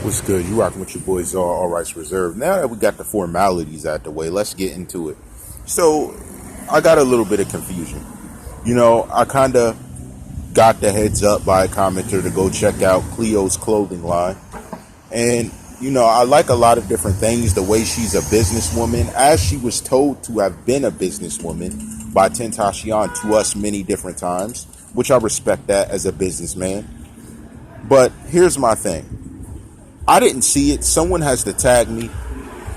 What's good? You rocking with your boys, all rights reserved. Now that we got the formalities out the way, let's get into it. So, I got a little bit of confusion. I kind of got the heads up by a commenter to go check out Cleo's clothing line. And, I like a lot of different things. The way she's a businesswoman, as she was told to have been a businesswoman by Tentacion to us many different times, which I respect that as a businessman. But here's my thing. I didn't see it. Someone has to tag me.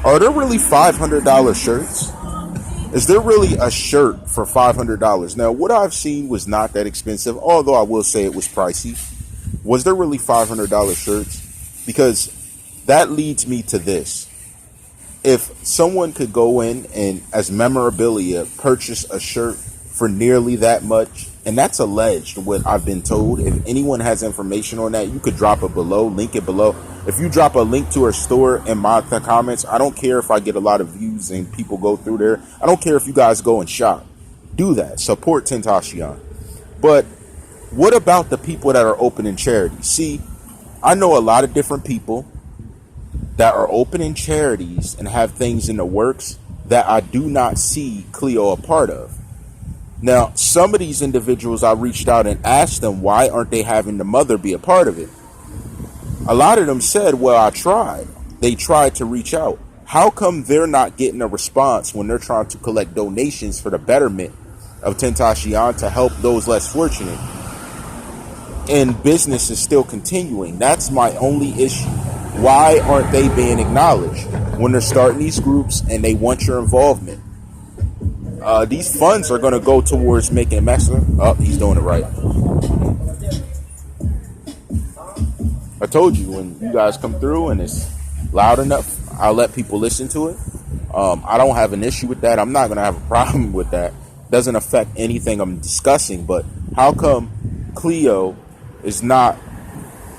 Are there really $500 shirts? Is there really a shirt for $500? Now, what I've seen was not that expensive, although I will say it was pricey. Was there really $500 shirts? Because that leads me to this. If someone could go in and, as memorabilia, purchase a shirt for nearly that much, and that's alleged, what I've been told. If anyone has information on that, you could drop it below, link it below. If you drop a link to her store in the comments, I don't care if I get a lot of views and people go through there. I don't care if you guys go and shop. Do that. Support Tentacion. But what about the people that are opening charities? See, I know a lot of different people that are opening charities and have things in the works that I do not see Cleo a part of. Now, some of these individuals, I reached out and asked them, why aren't they having the mother be a part of it? A lot of them said, well, I tried. They tried to reach out. How come they're not getting a response when they're trying to collect donations for the betterment of Tentacion to help those less fortunate? And business is still continuing. That's my only issue. Why aren't they being acknowledged when they're starting these groups and they want your involvement? These funds are going to go towards making Messer. Oh, he's doing it right. I told you, when you guys come through and it's loud enough, I'll let people listen to it. I don't have an issue with that. I'm not going to have a problem with that. Doesn't affect anything I'm discussing. But how come Cleo is not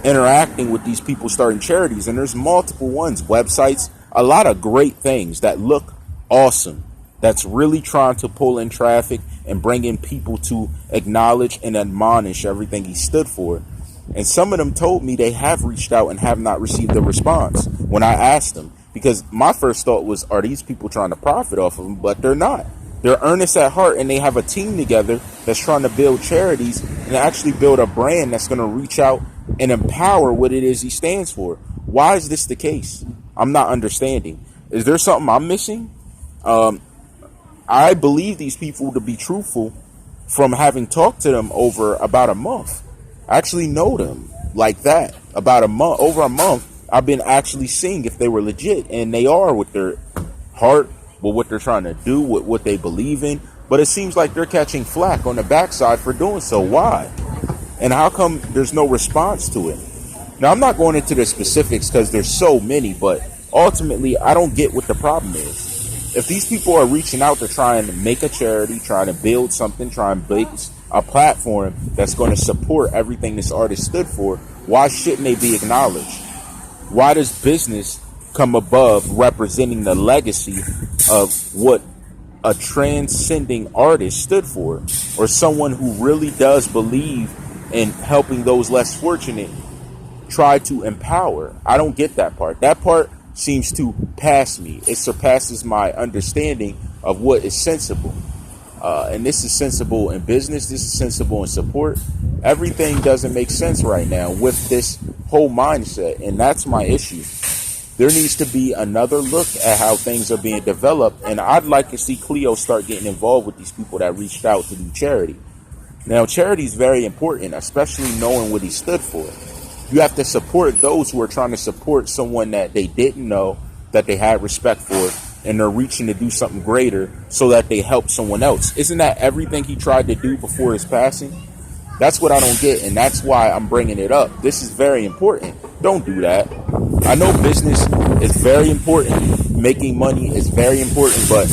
interacting with these people starting charities? And there's multiple ones, websites, a lot of great things that look awesome. That's really trying to pull in traffic and bring in people to acknowledge and admonish everything he stood for. And some of them told me they have reached out and have not received a response when I asked them. Because my first thought was, are these people trying to profit off of them? But they're not. They're earnest at heart, and they have a team together that's trying to build charities and actually build a brand that's going to reach out and empower what it is he stands for. Why is this the case? I'm not understanding. Is there something I'm missing? I believe these people to be truthful from having talked to them over about a month. I actually know them like that. About a month, over a month, I've been actually seeing if they were legit, and they are with their heart, with what they're trying to do, with what they believe in. But it seems like they're catching flack on the backside for doing so. Why? And how come there's no response to it? Now, I'm not going into the specifics because there's so many, but ultimately, I don't get what the problem is. If these people are reaching out to try and make a charity, trying to build something, try and build a platform that's going to support everything this artist stood for, why shouldn't they be acknowledged? Why does business come above representing the legacy of what a transcending artist stood for, or someone who really does believe in helping those less fortunate try to empower? I don't get that part. That part seems to pass me. It surpasses my understanding of what is sensible. And this is sensible in business. This is sensible in support. Everything doesn't make sense right now with this whole mindset. And that's my issue. There needs to be another look at how things are being developed. And I'd like to see Cleo start getting involved with these people that reached out to do charity. Now, charity is very important, especially knowing what he stood for. You have to support those who are trying to support someone that they didn't know, that they had respect for, and they're reaching to do something greater so that they help someone else. Isn't that everything he tried to do before his passing? That's what I don't get, and that's why I'm bringing it up. This is very important. Don't do that. I know business is very important. Making money is very important, but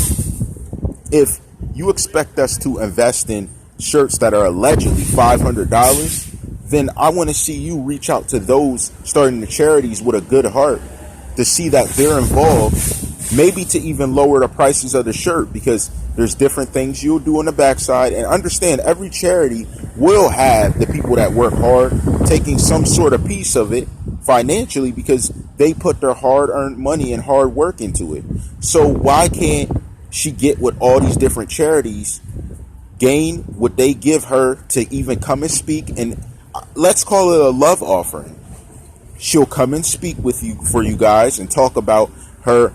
if you expect us to invest in shirts that are allegedly $500, then I want to see you reach out to those starting the charities with a good heart to see that they're involved, maybe to even lower the prices of the shirt, because there's different things you'll do on the backside. And understand, every charity will have the people that work hard taking some sort of piece of it financially, because They put their hard-earned money and hard work into it. So why can't she get with all these different charities, gain what they give her to even come and speak, and let's call it a love offering. She'll come and speak with you for you guys and talk about her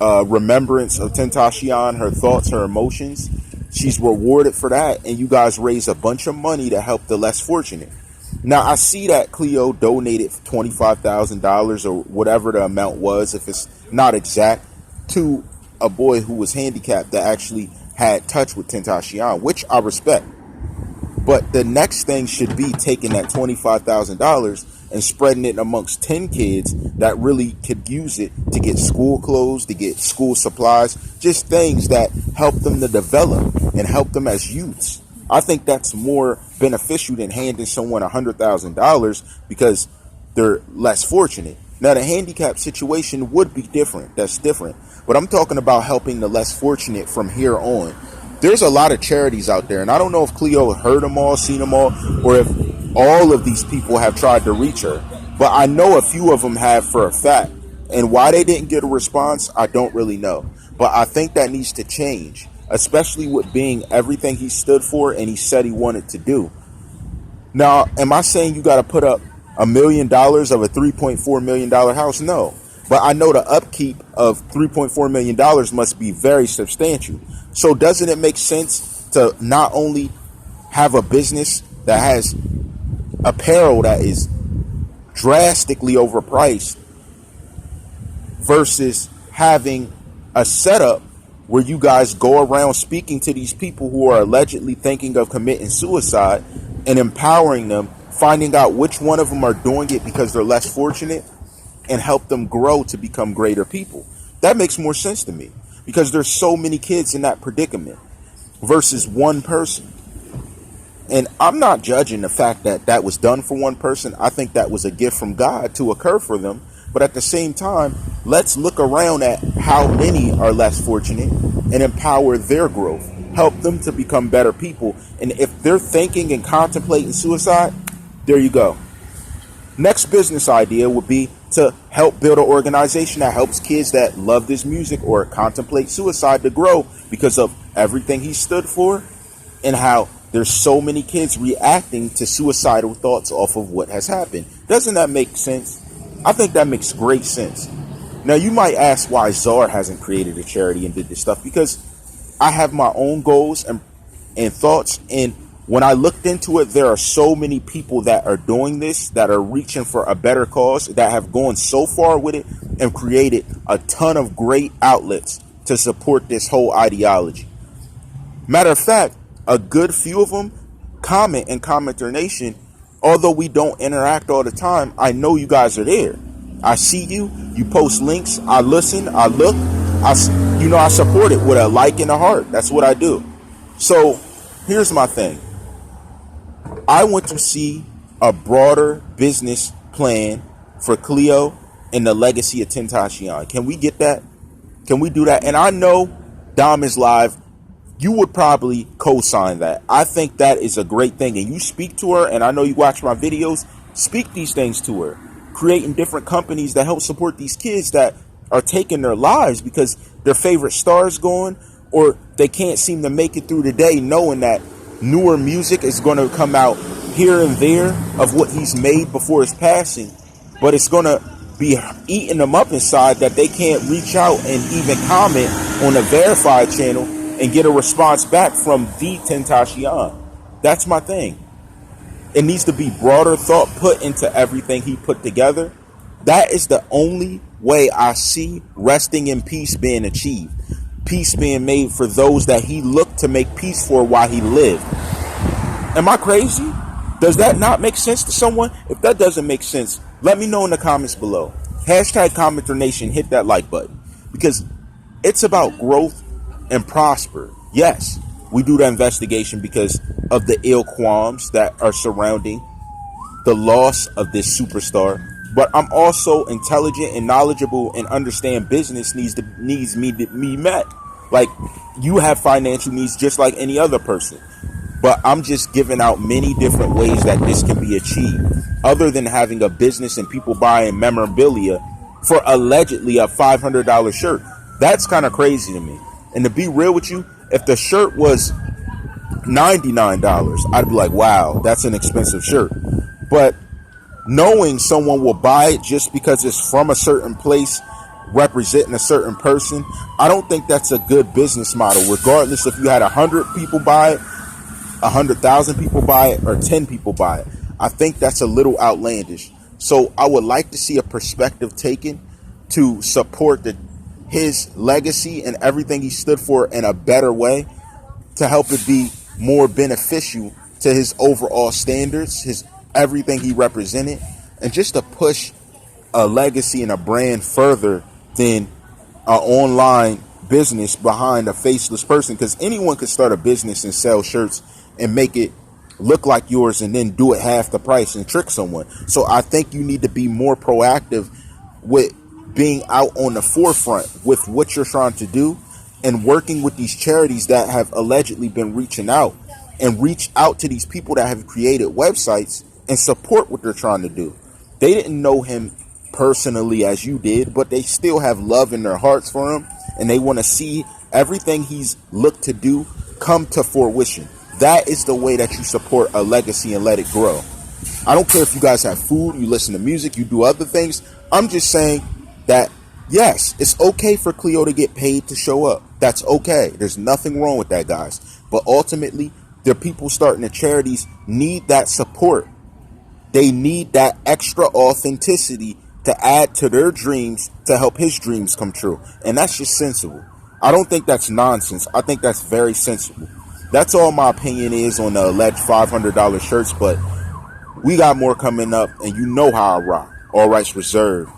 remembrance of Tentacion, her thoughts, her emotions. She's rewarded for that, and you guys raise a bunch of money to help the less fortunate. Now, I see that Cleo donated $25,000 or whatever the amount was, if it's not exact, to a boy who was handicapped that actually had touch with Tentacion, which I respect. But the next thing should be taking that $25,000 and spreading it amongst 10 kids that really could use it to get school clothes, to get school supplies, just things that help them to develop and help them as youths. I think that's more beneficial than handing someone $100,000 because they're less fortunate. Now, the handicap situation would be different. That's different. But I'm talking about helping the less fortunate from here on. There's a lot of charities out there, and I don't know if Cleo heard them all, seen them all, or if all of these people have tried to reach her. But I know a few of them have for a fact. And why they didn't get a response, I don't really know. But I think that needs to change, especially with being everything he stood for and he said he wanted to do. Now, am I saying you got to put up $1 million of a $3.4 million house? No. But I know the upkeep of $3.4 million must be very substantial. So doesn't it make sense to not only have a business that has apparel that is drastically overpriced versus having a setup where you guys go around speaking to these people who are allegedly thinking of committing suicide and empowering them, finding out which one of them are doing it because they're less fortunate, and help them grow to become greater people? That makes more sense to me because there's so many kids in that predicament versus one person. And I'm not judging the fact that that was done for one person. I think that was a gift from God to occur for them. But at the same time, let's look around at how many are less fortunate and empower their growth, help them to become better people. And if they're thinking and contemplating suicide, there you go. Next business idea would be to help build an organization that helps kids that love this music or contemplate suicide to grow because of everything he stood for and how there's so many kids reacting to suicidal thoughts off of what has happened. Doesn't that make sense? I think that makes great sense. Now, you might ask why TheCzarr hasn't created a charity and did this stuff, because I have my own goals and thoughts, and when I looked into it, there are so many people that are doing this, that are reaching for a better cause, that have gone so far with it and created a ton of great outlets to support this whole ideology. Matter of fact, a good few of them comment in CommenterNation. Although we don't interact all the time, I know you guys are there. I see you. You post links. I listen. I look. I support it with a like and a heart. That's what I do. So here's my thing. I want to see a broader business plan for Cleo and the legacy of Tentacion. Can we get that? Can we do that? And I know Dom is live. You would probably co-sign that. I think that is a great thing. And you speak to her, and I know you watch my videos, speak these things to her. Creating different companies that help support these kids that are taking their lives because their favorite star is gone, or they can't seem to make it through the day knowing that newer music is going to come out here and there of what he's made before his passing. But it's going to be eating them up inside that they can't reach out and even comment on a verified channel and get a response back from TheCzarr. That's my thing. It needs to be broader thought put into everything he put together. That is the only way I see resting in peace being achieved. Peace being made for those that he looked to make peace for while he lived. Am I crazy? Does that not make sense to someone? If that doesn't make sense, let me know in the comments below. #CommenterNation, hit that like button. Because it's about growth and prosper. Yes, we do the investigation because of the ill qualms that are surrounding the loss of this superstar. But I'm also intelligent and knowledgeable and understand business needs me to be met. Like, you have financial needs just like any other person. But I'm just giving out many different ways that this can be achieved, other than having a business and people buying memorabilia for allegedly a $500 shirt. That's kind of crazy to me. And to be real with you, if the shirt was $99, I'd be like, wow, that's an expensive shirt. But knowing someone will buy it just because it's from a certain place, representing a certain person, I don't think that's a good business model, regardless if you had 100 people buy it, 100,000 people buy it, or 10 people buy it. I think that's a little outlandish. So I would like to see a perspective taken to support his legacy and everything he stood for in a better way, to help it be more beneficial to his overall standards, his everything he represented, and just to push a legacy and a brand further than an online business behind a faceless person. Because anyone could start a business and sell shirts and make it look like yours and then do it half the price and trick someone. So I think you need to be more proactive with being out on the forefront with what you're trying to do, and working with these charities that have allegedly been reaching out, and reach out to these people that have created websites and support what they're trying to do. They didn't know him personally as you did, but they still have love in their hearts for him, and they want to see everything he's looked to do come to fruition. That is the way that you support a legacy and let it grow. I don't care if you guys have food, you listen to music, you do other things. I'm just saying that, yes, it's okay for Cleo to get paid to show up. That's okay. There's nothing wrong with that, guys. But ultimately, the people starting the charities need that support. They need that extra authenticity to add to their dreams to help his dreams come true. And that's just sensible. I don't think that's nonsense. I think that's very sensible. That's all my opinion is on the alleged $500 shirts, but we got more coming up, and you know how I rock. All rights reserved.